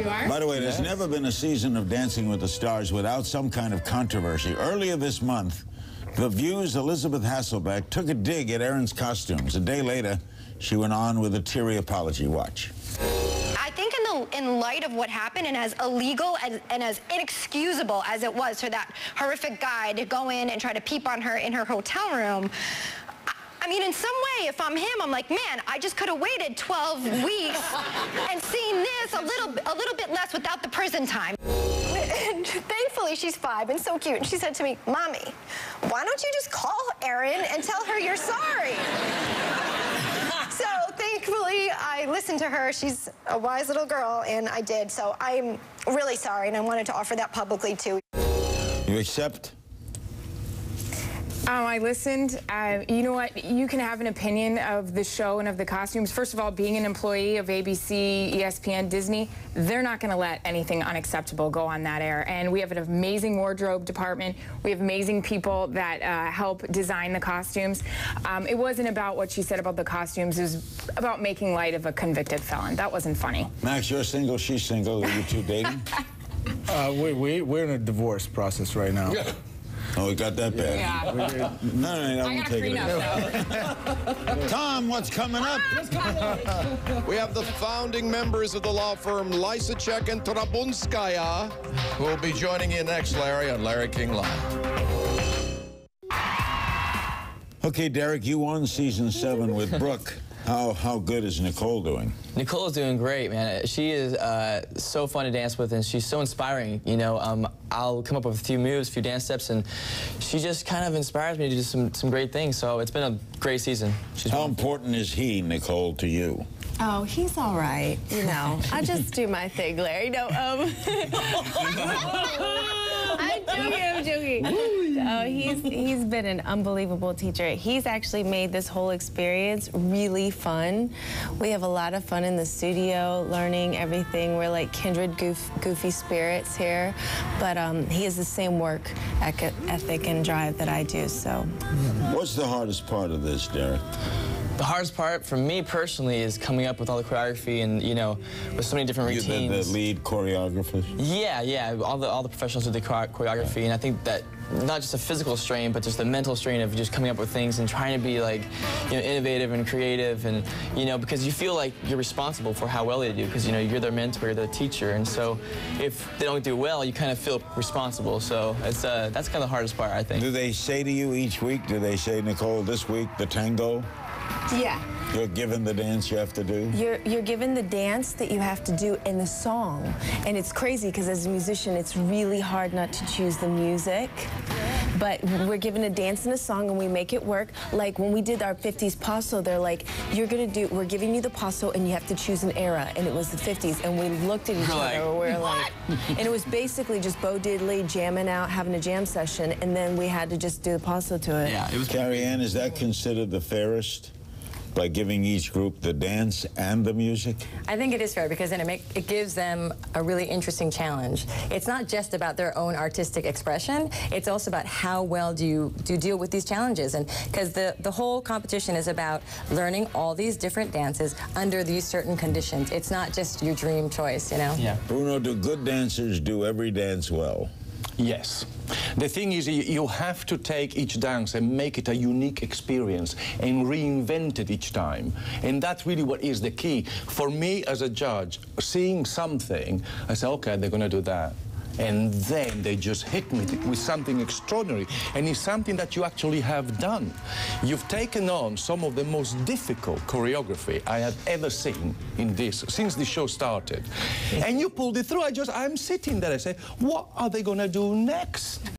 you are. By the way, there's never been a season of Dancing with the Stars without some kind of controversy. Earlier this month, The View's Elizabeth Hasselbeck took a dig at Erin's costumes. A day later, she went on with a teary apology. Watch. I think in light of what happened, and as illegal and as inexcusable as it was for that horrific guy to go in and try to peep on her in her hotel room, I mean, in some way, if I'm him, I'm like, man, I just could have waited 12 weeks and seen this a little bit less without the prison time. And thankfully, she's 5 and so cute. And she said to me, Mommy, why don't you just call Erin and tell her you're sorry? So thankfully, I listened to her. She's a wise little girl, and I did. So I'm really sorry, and I wanted to offer that publicly, too. You accept? I listened. You know what? You can have an opinion of the show and of the costumes. First of all, being an employee of ABC, ESPN, Disney, they're not going to let anything unacceptable go on that air. And we have an amazing wardrobe department. We have amazing people that help design the costumes. It wasn't about what she said about the costumes. It was about making light of a convicted felon. That wasn't funny. Max, you're single, she's single. Are you two dating? We're in a divorce process right now. Yeah. Oh, we got that bad. Yeah. No, I won't take it. Tom, what's coming up? We have the founding members of the law firm Lysacek and Trabunskaya, who will be joining you next, Larry, on Larry King Live. Okay, Derek, you won season 7 with Brooke. How good is Nicole doing? Nicole's doing great, man. She is so fun to dance with, and she's so inspiring. You know, I'll come up with a few moves, a few dance steps, and she just kind of inspires me to do some great things. So it's been a great season. How important is he, Nicole, to you? Oh, he's all right. You know, I just do my thing, Larry. No, I'm joking. Oh, he's been an unbelievable teacher. He's actually made this whole experience really fun. We have a lot of fun in the studio, learning everything. We're like kindred goofy spirits here, but he has the same work ethic and drive that I do. So, what's the hardest part of this, Derek? The hardest part for me personally is coming up with all the choreography and, you know, with so many different routines. The lead choreographers? Yeah. All the professionals do the choreography, and I think that not just a physical strain, but just the mental strain of just coming up with things and trying to be, like, you know, innovative and creative, and, you know, because you feel like you're responsible for how well they do, because, you know, you're their mentor, you're their teacher, and so if they don't do well, you kind of feel responsible. So it's that's kind of the hardest part, I think. Do they say to you each week, do they say, Nicole, this week, the tango? Yeah. You're given the dance you have to do? You're given the dance that you have to do in the song. And it's crazy because as a musician, it's really hard not to choose the music. But we're given a dance and a song and we make it work. Like when we did our 50s paso, they're like, we're giving you the paso and you have to choose an era. And it was the 50s. And we looked at each other and we were like, and it was basically just Bo Diddley jamming out, having a jam session. And then we had to just do the paso to it. Yeah, it was. Carrie Ann, is that considered the fairest? By giving each group the dance and the music? I think it is fair because then it gives them a really interesting challenge. It's not just about their own artistic expression, it's also about how well do you deal with these challenges. And because the whole competition is about learning all these different dances under these certain conditions. It's not just your dream choice, you know? Yeah. Bruno, do good dancers do every dance well? Yes. The thing is, you have to take each dance and make it a unique experience and reinvent it each time. And that's really what is the key. For me as a judge, seeing something, I say, okay, they're going to do that. And then they just hit me with something extraordinary. And it's something that you actually have done. You've taken on some of the most difficult choreography I have ever seen in this, since the show started. And you pulled it through. I'm sitting there, I say, what are they going to do next?